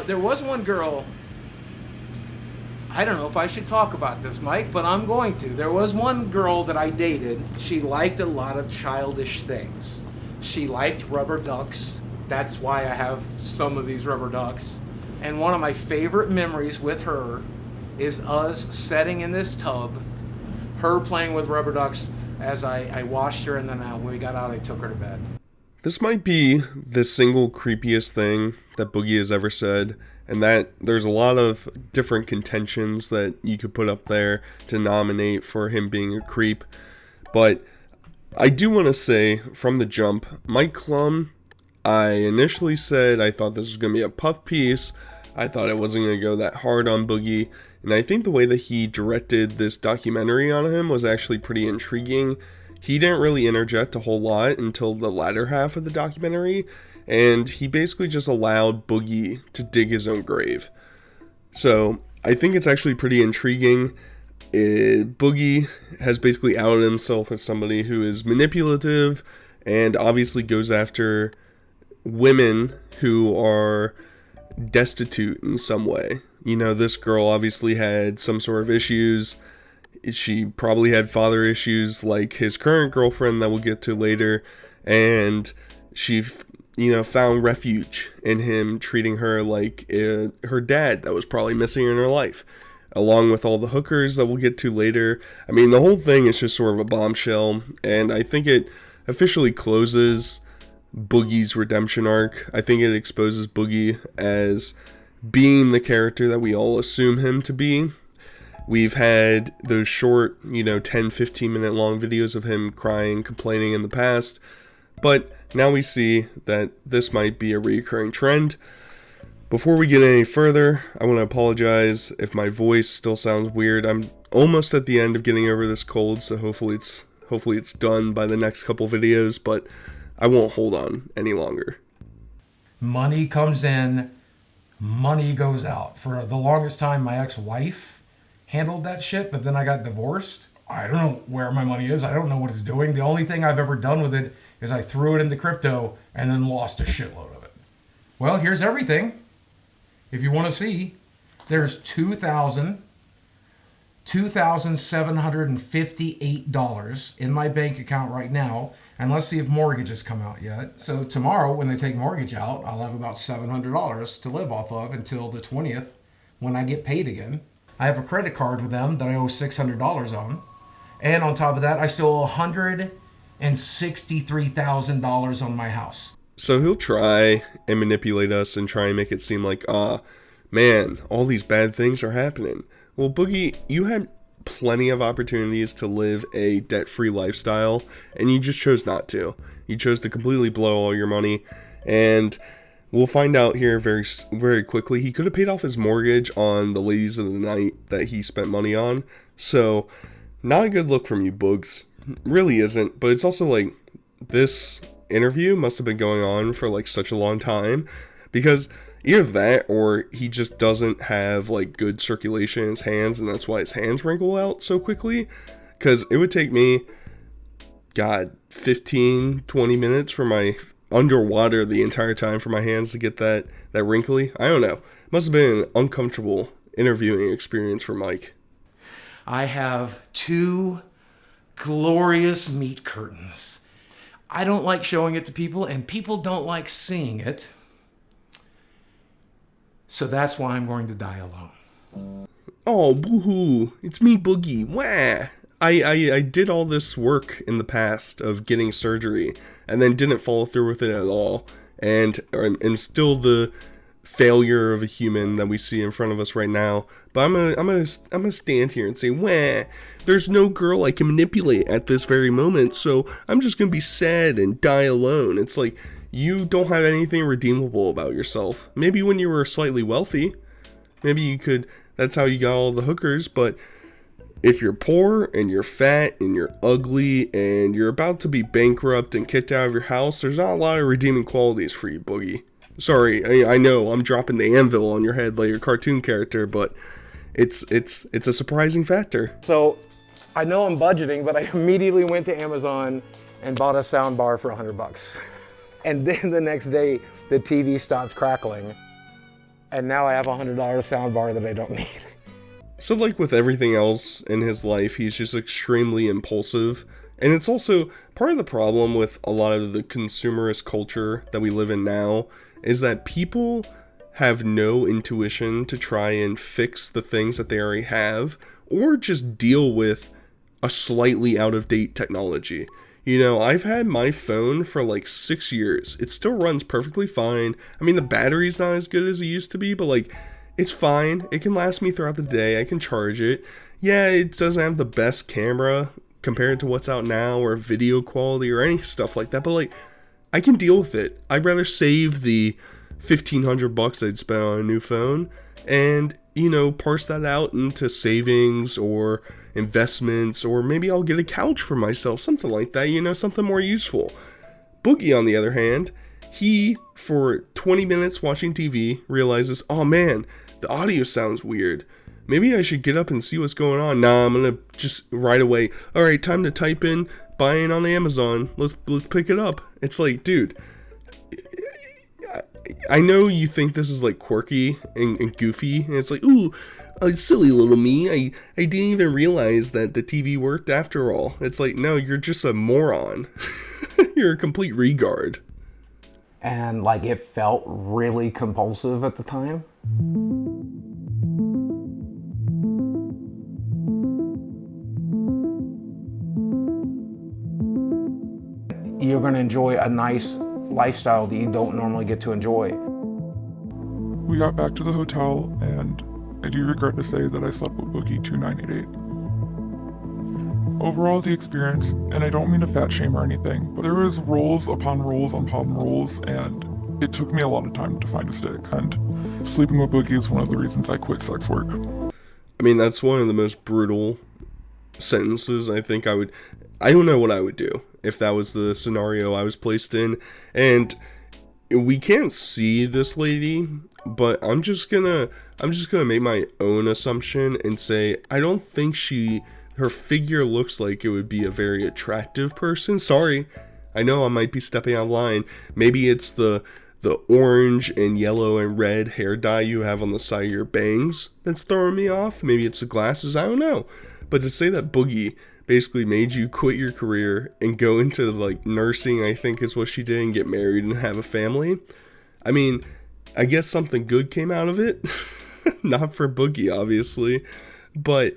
There was one girl. I don't know if I should talk about this, Mike, but I'm going to. There was one girl that I dated. She liked a lot of childish things. She liked rubber ducks. That's why I have some of these rubber ducks. And one of my favorite memories with her is us sitting in this tub, her playing with rubber ducks as I washed her, and then when we got out, I took her to bed. This might be the single creepiest thing that Boogie has ever said, and that there's a lot of different contentions that you could put up there to nominate for him being a creep. But I do want to say from the jump, Mike Klum, I initially said I thought this was going to be a puff piece. I thought it wasn't going to go that hard on Boogie. And I think the way that he directed this documentary on him was actually pretty intriguing. He didn't really interject a whole lot until the latter half of the documentary, and he basically just allowed Boogie to dig his own grave. So I think it's actually pretty intriguing. Boogie has basically outed himself as somebody who is manipulative and obviously goes after women who are destitute in some way. You know, this girl obviously had some sort of issues. She probably had father issues like his current girlfriend that we'll get to later, and she, found refuge in him treating her like her dad that was probably missing in her life, along with all the hookers that we'll get to later. I mean, the whole thing is just sort of a bombshell, and I think it officially closes Boogie's redemption arc. I think it exposes Boogie as being the character that we all assume him to be. We've had those short, 10, 15 minute long videos of him crying, complaining in the past, but now we see that this might be a recurring trend. Before we get any further, I want to apologize if my voice still sounds weird. I'm almost at the end of getting over this cold, so hopefully it's done by the next couple videos, but I won't hold on any longer. Money comes in, money goes out. For the longest time, my ex-wife handled that shit, but then I got divorced. I don't know where my money is. I don't know what it's doing. The only thing I've ever done with it is I threw it into crypto and then lost a shitload of it. Well, here's everything. If you want to see, there's $2,758 in my bank account right now. And let's see if mortgages come out yet. So tomorrow, when they take mortgage out, I'll have about $700 to live off of until the 20th when I get paid again. I have a credit card with them that I owe $600 on. And on top of that, I still owe $163,000 on my house. So he'll try and manipulate us and try and make it seem like, man, all these bad things are happening. Well, Boogie, you had plenty of opportunities to live a debt-free lifestyle, and you just chose not to. You chose to completely blow all your money, and we'll find out here very, very quickly. He could have paid off his mortgage on the ladies of the night that he spent money on. So, not a good look from you, Boogs. Really isn't. But it's also like, this interview must have been going on for like such a long time. Because either that, or he just doesn't have like good circulation in his hands, and that's why his hands wrinkle out so quickly. Because it would take me, 15, 20 minutes for my underwater the entire time for my hands to get that wrinkly. I don't know. Must have been an uncomfortable interviewing experience for Mike. I have 2 glorious meat curtains. I don't like showing it to people, and people don't like seeing it. So that's why I'm going to die alone. Oh, boo-hoo. It's me, Boogie. Wah! I did all this work in the past of getting surgery and then didn't follow through with it at all, and am still the failure of a human that we see in front of us right now. But I'm gonna stand here and say, wah, there's no girl I can manipulate at this very moment, so I'm just gonna be sad and die alone. It's like, you don't have anything redeemable about yourself. Maybe when you were slightly wealthy, maybe you could, that's how you got all the hookers, but if you're poor and you're fat and you're ugly and you're about to be bankrupt and kicked out of your house, there's not a lot of redeeming qualities for you, Boogie. Sorry, I know I'm dropping the anvil on your head like a cartoon character, but it's a surprising factor. So I know I'm budgeting, but I immediately went to Amazon and bought a sound bar for $100. And then the next day, the TV stopped crackling. And now I have a $100 soundbar that I don't need. So like with everything else in his life, he's just extremely impulsive. And it's also part of the problem with a lot of the consumerist culture that we live in now is that people have no intuition to try and fix the things that they already have or just deal with a slightly out of date technology. You know, I've had my phone for like 6 years. It still runs perfectly fine. I mean, the battery's not as good as it used to be, but like, it's fine. It can last me throughout the day. I can charge it. Yeah, it doesn't have the best camera compared to what's out now or video quality or any stuff like that, but like, I can deal with it. I'd rather save the $1,500 I'd spend on a new phone and, you know, parse that out into savings or investments, or maybe I'll get a couch for myself, something like that, you know, something more useful. Boogie, on the other hand, he, for 20 minutes watching TV, realizes, oh man, the audio sounds weird. Maybe I should get up and see what's going on. Nah, I'm gonna just right away, alright, time to type in buying on Amazon, let's pick it up. It's like, dude, I know you think this is like quirky and goofy, and it's like, ooh, silly little me, I didn't even realize that the TV worked after all. It's like, no, you're just a moron. You're a complete regard. And like, it felt really compulsive at the time. You're gonna enjoy a nice lifestyle that you don't normally get to enjoy. We got back to the hotel, and I do regret to say that I slept with Boogie2988. Overall, the experience, and I don't mean to fat shame or anything, but there was rules upon rules upon rules, and it took me a lot of time to find a stick. And sleeping with Boogie is one of the reasons I quit sex work. I mean, that's one of the most brutal sentences I think I don't know what I would do if that was the scenario I was placed in. And we can't see this lady, but I'm just gonna make my own assumption and say I don't think her figure looks like it would be a very attractive person. Sorry, I know I might be stepping out of line. Maybe it's the orange and yellow and red hair dye you have on the side of your bangs that's throwing me off. Maybe it's the glasses, I don't know. But to say that Boogie basically made you quit your career and go into like nursing, I think is what she did, and get married and have a family. I mean, I guess something good came out of it. Not for Boogie, obviously, but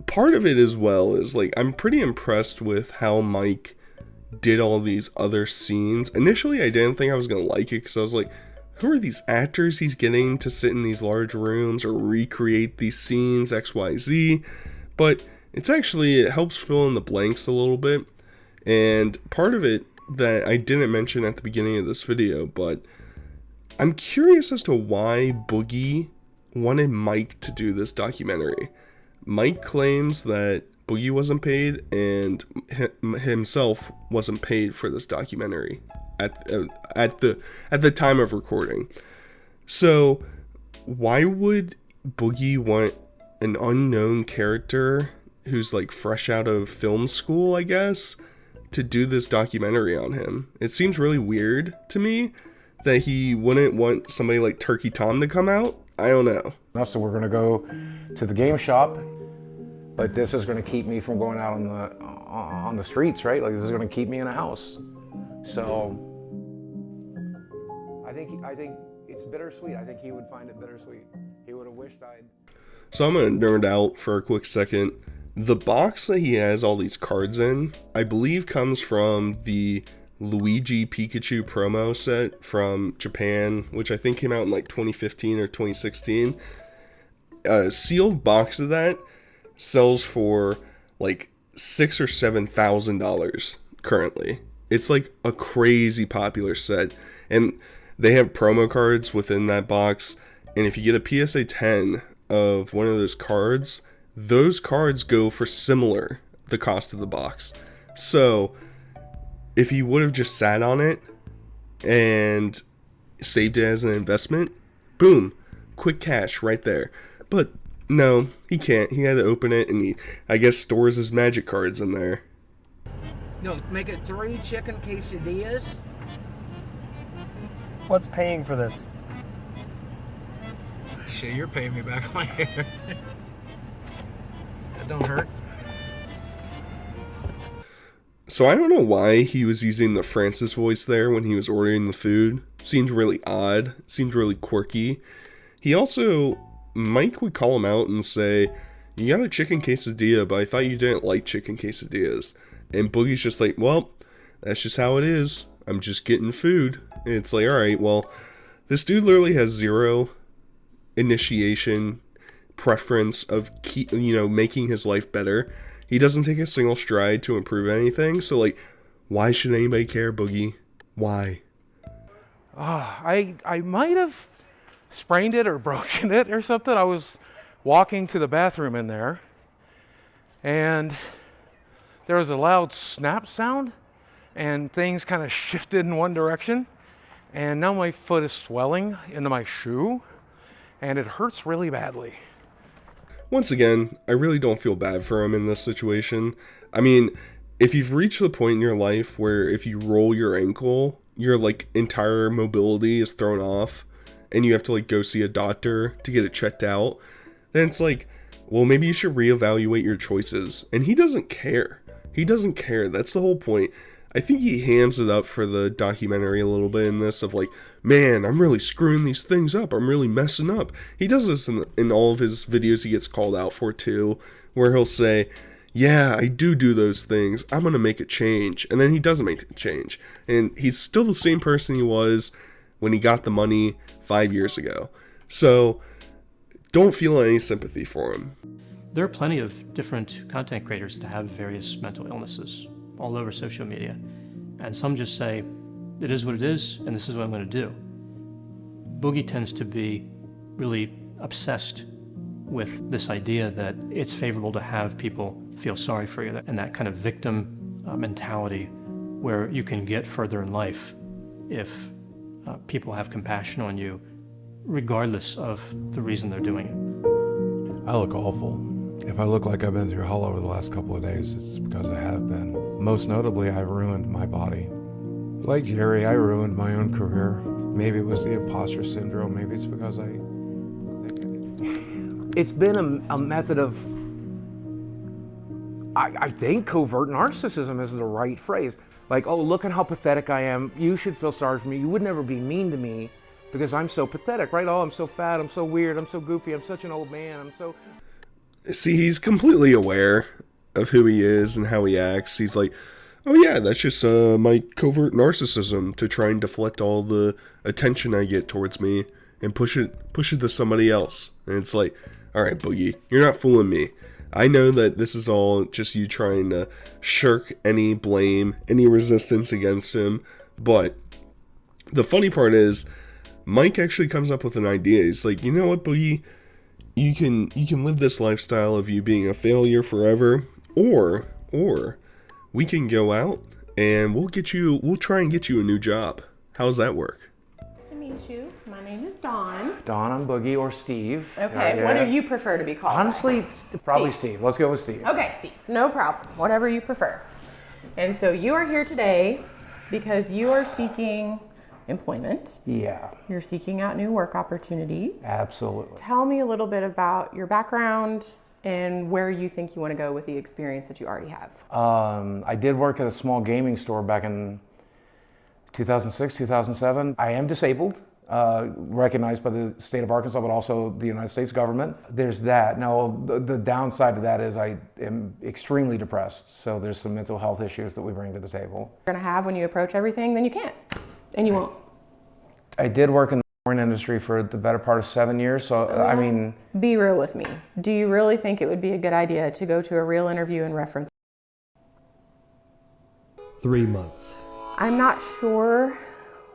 part of it as well is like, I'm pretty impressed with how Mike did all these other scenes. Initially, I didn't think I was gonna like it because I was like, who are these actors he's getting to sit in these large rooms or recreate these scenes, XYZ? But it helps fill in the blanks a little bit. And part of it that I didn't mention at the beginning of this video, but I'm curious as to why Boogie wanted Mike to do this documentary. Mike claims that Boogie wasn't paid and himself wasn't paid for this documentary at the time of recording. So why would Boogie want an unknown character who's like fresh out of film school, I guess, to do this documentary on him? It seems really weird to me that he wouldn't want somebody like Turkey Tom to come out. I don't know. So we're gonna go to the game shop, but this is gonna keep me from going out on the streets, right? Like, this is gonna keep me in a house. So I think it's bittersweet. I think he would find it bittersweet. He would have wished I'd. So I'm gonna nerd out for a quick second. The box that he has all these cards in, I believe comes from the Luigi Pikachu promo set from Japan, which I think came out in like 2015 or 2016. A sealed box of that sells for like $6,000 or $7,000 currently. It's like a crazy popular set, and they have promo cards within that box. And if you get a PSA 10 of one of those cards go for similar the cost of the box. So if he would have just sat on it and saved it as an investment, boom, quick cash right there. But no, he can't. He had to open it, and he, I guess, stores his magic cards in there. No, make it 3 chicken quesadillas. What's paying for this? Shit, you're paying me back on my hair. That don't hurt. So I don't know why he was using the Francis voice there when he was ordering the food. Seemed really odd. Seemed really quirky. He also, Mike would call him out and say, "You got a chicken quesadilla, but I thought you didn't like chicken quesadillas." And Boogie's just like, "Well, that's just how it is. I'm just getting food." And it's like, all right, well, this dude literally has zero initiation preference of making his life better. He doesn't take a single stride to improve anything. So like, why should anybody care, Boogie? Why? I might have sprained it or broken it or something. I was walking to the bathroom in there, and there was a loud snap sound, and things kind of shifted in one direction, and now my foot is swelling into my shoe, and it hurts really badly. Once again, I really don't feel bad for him in this situation. I mean, if you've reached the point in your life where if you roll your ankle, your like entire mobility is thrown off and you have to like go see a doctor to get it checked out, then it's like, well, maybe you should reevaluate your choices. And he doesn't care. He doesn't care. That's the whole point. I think he hams it up for the documentary a little bit in this of like, man, I'm really screwing these things up. I'm really messing up. He does this in all of his videos he gets called out for too, where he'll say, yeah, I do those things. I'm going to make a change. And then he doesn't make a change. And he's still the same person he was when he got the money 5 years ago. So don't feel any sympathy for him. There are plenty of different content creators that have various mental illnesses all over social media. And some just say, it is what it is, and this is what I'm going to do. Boogie tends to be really obsessed with this idea that it's favorable to have people feel sorry for you, and that kind of victim mentality where you can get further in life if people have compassion on you, regardless of the reason they're doing it. I look awful. If I look like I've been through hell over the last couple of days, it's because I have been. Most notably, I ruined my body. Like Jerry, I ruined my own career. Maybe it was the imposter syndrome. Maybe it's because It's been a method of, I think covert narcissism is the right phrase. Like, oh, look at how pathetic I am. You should feel sorry for me. You would never be mean to me because I'm so pathetic, right? Oh, I'm so fat. I'm so weird. I'm so goofy. I'm such an old man. I'm so... See, he's completely aware of who he is and how he acts. He's like, oh yeah, that's just my covert narcissism to try and deflect all the attention I get towards me and push it to somebody else. And it's like, all right, Boogie, you're not fooling me. I know that this is all just you trying to shirk any blame, any resistance against him. But the funny part is, Mike actually comes up with an idea. He's like, you know what, Boogie? You can live this lifestyle of you being a failure forever, or we can go out and we'll try and get you a new job. How's that work? Nice to meet you. My name is Dawn. Dawn, I'm Boogie, or Steve. Okay, what do you prefer to be called? Honestly, probably Steve. Let's go with Steve. Okay, Steve. No problem. Whatever you prefer. And so you are here today because you are seeking employment. Yeah. You're seeking out new work opportunities. Absolutely. Tell me a little bit about your background and where you think you want to go with the experience that you already have. I did work at a small gaming store back in 2006, 2007. I am disabled, recognized by the state of Arkansas, but also the United States government. There's that. Now, the downside of that is I am extremely depressed. So there's some mental health issues that we bring to the table. You're going to have when you approach everything, then you can't. And you won't. I did work in the porn industry for the better part of 7 years. So, I mean... Be real with me. Do you really think it would be a good idea to go to a real interview and reference? 3 months. I'm not sure.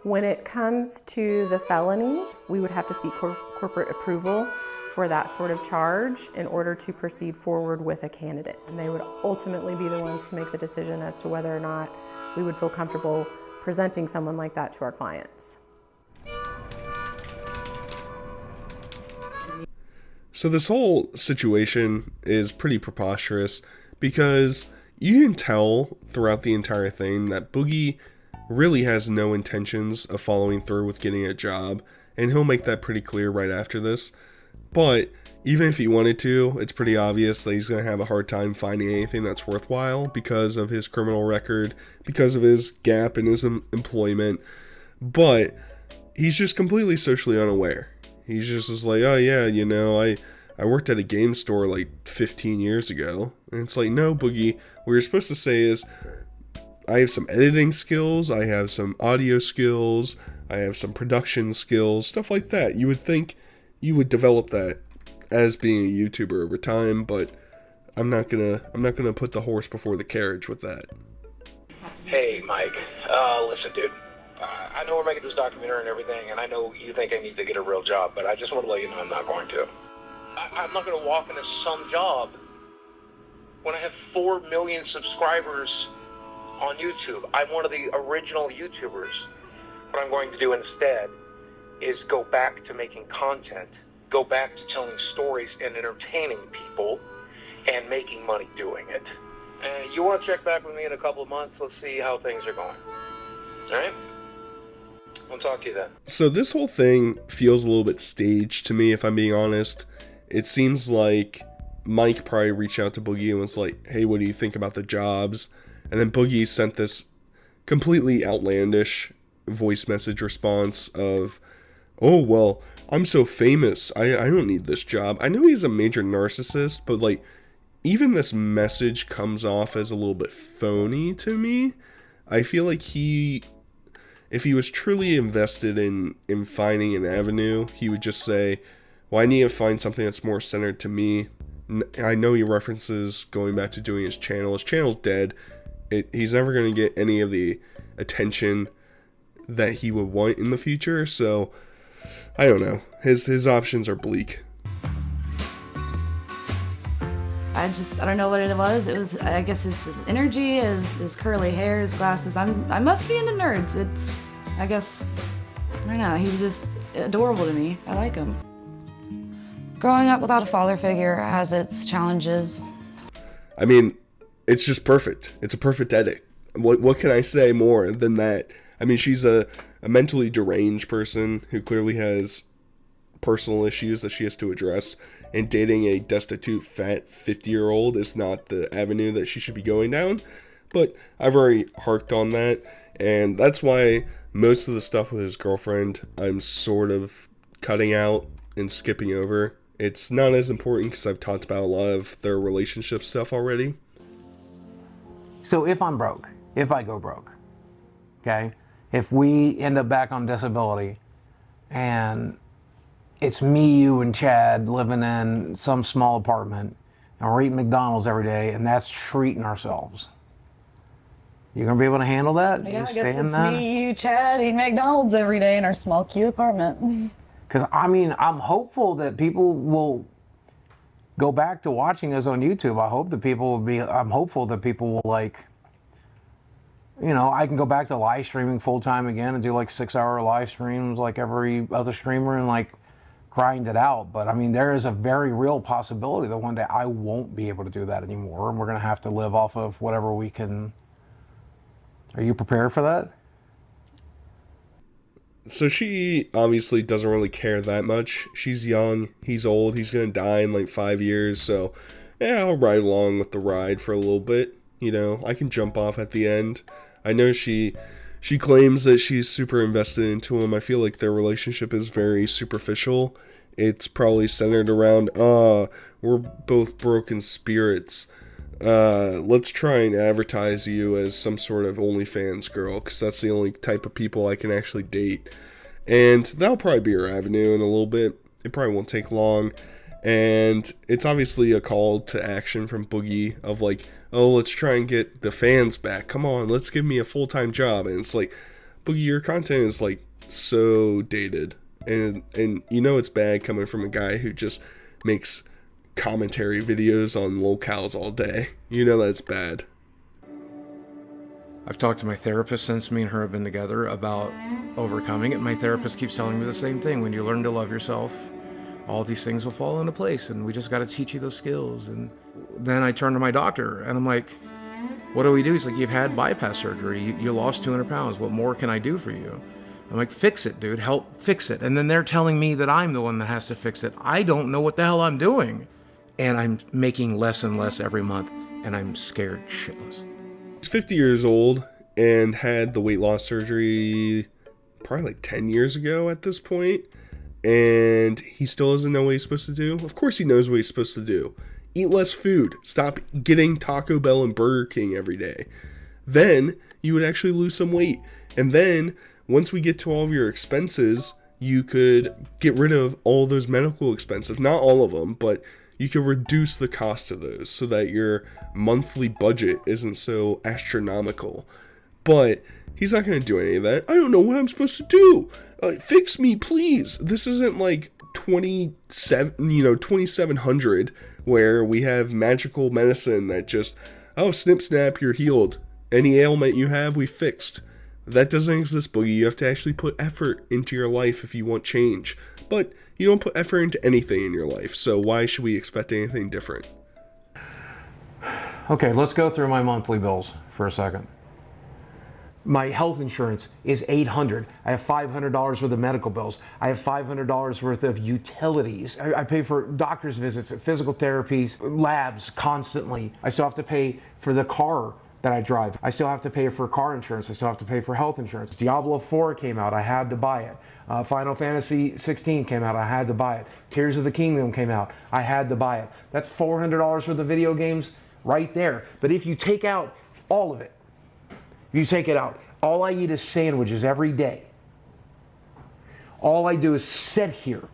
When it comes to the felony, we would have to seek corporate approval for that sort of charge in order to proceed forward with a candidate. And they would ultimately be the ones to make the decision as to whether or not we would feel comfortable presenting someone like that to our clients. So this whole situation is pretty preposterous because you can tell throughout the entire thing that Boogie really has no intentions of following through with getting a job, and he'll make that pretty clear right after this. But even if he wanted to, it's pretty obvious that he's going to have a hard time finding anything that's worthwhile because of his criminal record, because of his gap in his employment. But he's just completely socially unaware. He's just like, oh yeah, you know, I worked at a game store like 15 years ago. And it's like, no, Boogie, what you're supposed to say is, I have some editing skills, I have some audio skills, I have some production skills, stuff like that. You would think you would develop that as being a YouTuber over time, but I'm not gonna put the horse before the carriage with that. Hey, Mike. Listen, dude. I know we're making this documentary and everything, and I know you think I need to get a real job, but I just want to let you know I'm not going to. I'm not going to walk into some job when I have 4 million subscribers on YouTube. I'm one of the original YouTubers. What I'm going to do instead is go back to making content, go back to telling stories and entertaining people and making money doing it. And you want to check back with me in a couple of months? Let's see how things are going. All right? I'll talk to you then. So this whole thing feels a little bit staged to me, if I'm being honest. It seems like Mike probably reached out to Boogie and was like, hey, what do you think about the jobs? And then Boogie sent this completely outlandish voice message response of, oh, well, I'm so famous, I don't need this job. I know he's a major narcissist, but like, even this message comes off as a little bit phony to me. I feel like if he was truly invested in finding an avenue, he would just say, well, I need to find something that's more centered to me. I know he references going back to doing his channel. His channel's dead. He's never going to get any of the attention that he would want in the future, so I don't know. His options are bleak. I don't know what it was. I guess it's his energy, his curly hair, his glasses. I must be into nerds. I don't know, he's just adorable to me. I like him. Growing up without a father figure has its challenges. I mean, it's just perfect. It's a perfect edit. What can I say more than that? I mean, she's a mentally deranged person who clearly has personal issues that she has to address, and dating a destitute, fat 50-year-old is not the avenue that she should be going down. But I've already harked on that, and that's why most of the stuff with his girlfriend I'm sort of cutting out and skipping over. It's not as important because I've talked about a lot of their relationship stuff already. So if I'm broke, if I go broke, okay, if we end up back on disability and it's me, you, and Chad living in some small apartment and we're eating McDonald's every day and that's treating ourselves, you gonna be able to handle that? Yeah, You I guess stay in it's that? me, you, Chad, eating McDonald's every day in our small, cute apartment. Because, I mean, I'm hopeful that people will go back to watching us on YouTube. I'm hopeful that people will, like, you know, I can go back to live streaming full time again and do like 6-hour live streams like every other streamer and like grind it out. But I mean, there is a very real possibility that one day I won't be able to do that anymore and we're going to have to live off of whatever we can. Are you prepared for that? So she obviously doesn't really care that much. She's young, he's old, he's gonna die in like 5 years, so yeah, I'll ride along with the ride for a little bit. You know, I can jump off at the end. I know she claims that she's super invested into him. I feel like their relationship is very superficial. It's probably centered around, we're both broken spirits. Let's try and advertise you as some sort of OnlyFans girl, because that's the only type of people I can actually date. And that'll probably be her avenue in a little bit. It probably won't take long. And it's obviously a call to action from Boogie of like, oh, let's try and get the fans back. Come on, let's give me a full-time job. And it's like, Boogie, your content is like so dated. And you know it's bad coming from a guy who just makes commentary videos on locales all day. You know that's bad. I've talked to my therapist since me and her have been together about overcoming it. My therapist keeps telling me the same thing. When you learn to love yourself, all these things will fall into place, and we just got to teach you those skills. And then I turn to my doctor and I'm like, what do we do? He's like, you've had bypass surgery. You lost 200 pounds. What more can I do for you? I'm like, fix it, dude. Help fix it. And then they're telling me that I'm the one that has to fix it. I don't know what the hell I'm doing. And I'm making less and less every month. And I'm scared shitless. He's 50 years old and had the weight loss surgery probably like 10 years ago at this point. And he still doesn't know what he's supposed to do. Of course he knows what he's supposed to do. Eat less food. Stop getting Taco Bell and Burger King every day. Then you would actually lose some weight. And then once we get to all of your expenses, you could get rid of all those medical expenses. Not all of them, but you could reduce the cost of those so that your monthly budget isn't so astronomical. But he's not going to do any of that. I don't know what I'm supposed to do. Fix me, please. This isn't like 2700 where we have magical medicine that just, oh, snip snap, you're healed. Any ailment you have, we fixed. That doesn't exist, Boogie. You have to actually put effort into your life if you want change. But you don't put effort into anything in your life, so why should we expect anything different? Okay, let's go through my monthly bills for a second. My health insurance is $800. I have $500 worth of medical bills. I have $500 worth of utilities. I pay for doctor's visits, physical therapies, labs constantly. I still have to pay for the car that I drive. I still have to pay for car insurance. I still have to pay for health insurance. Diablo 4 came out. I had to buy it. Final Fantasy 16 came out. I had to buy it. Tears of the Kingdom came out. I had to buy it. That's $400 worth of video games right there. But if you take out all of it, you take it out, all I eat is sandwiches every day. All I do is sit here.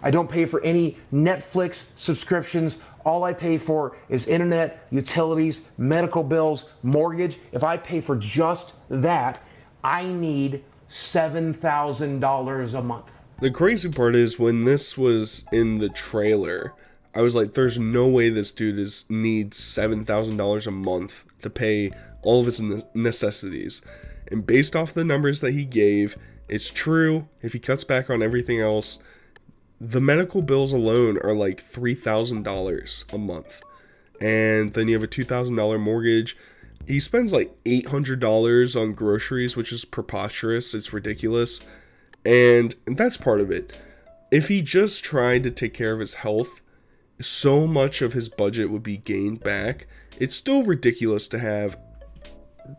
I don't pay for any Netflix subscriptions. All I pay for is internet, utilities, medical bills, mortgage. If I pay for just that, I need $7,000 a month. The crazy part is when this was in the trailer, I was like, there's no way this dude needs $7,000 a month to pay all of his necessities. And based off the numbers that he gave, it's true. If he cuts back on everything else, the medical bills alone are like $3,000 a month. And then you have a $2,000 mortgage. He spends like $800 on groceries, which is preposterous. It's ridiculous. And that's part of it. If he just tried to take care of his health, so much of his budget would be gained back. It's still ridiculous to have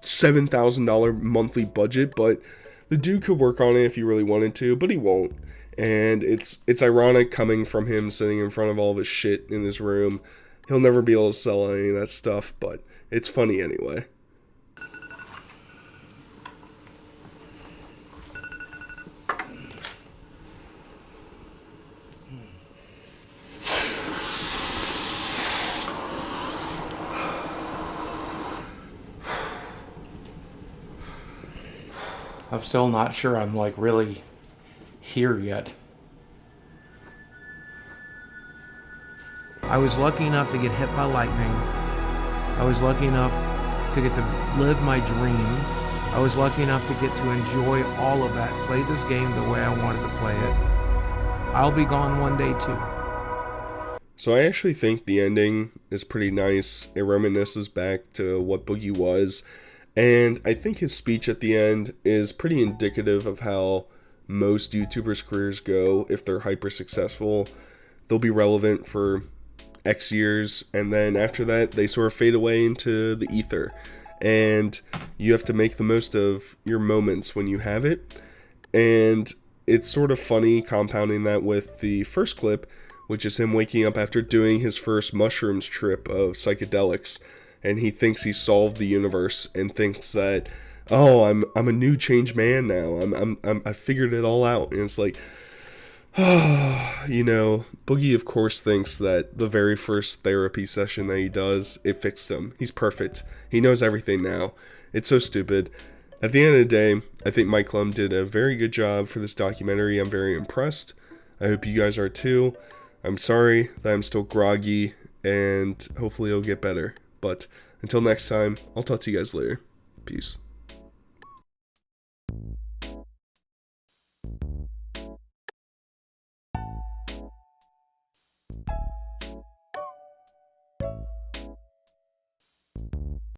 $7,000 monthly budget, but the dude could work on it if he really wanted to, but he won't. And it's ironic coming from him sitting in front of all of his shit in his room. He'll never be able to sell any of that stuff, but it's funny anyway. I'm still not sure I'm like really here yet. I was lucky enough to get hit by lightning. I was lucky enough to get to live my dream. I was lucky enough to get to enjoy all of that, play this game the way I wanted to play it. I'll be gone one day too. So I actually think the ending is pretty nice. It reminisces back to what Boogie was. And I think his speech at the end is pretty indicative of how most YouTubers' careers go. If they're hyper successful, they'll be relevant for X years, and then after that, they sort of fade away into the ether. And you have to make the most of your moments when you have it. And it's sort of funny compounding that with the first clip, which is him waking up after doing his first mushrooms trip of psychedelics. And he thinks he solved the universe and thinks that, oh, I'm a new changed man now. I figured it all out. And it's like, you know, Boogie of course thinks that the very first therapy session that he does, it fixed him. He's perfect. He knows everything now. It's so stupid. At the end of the day, I think Mike Lum did a very good job for this documentary. I'm very impressed. I hope you guys are too. I'm sorry that I'm still groggy, and hopefully it'll get better. But until next time, I'll talk to you guys later. Peace.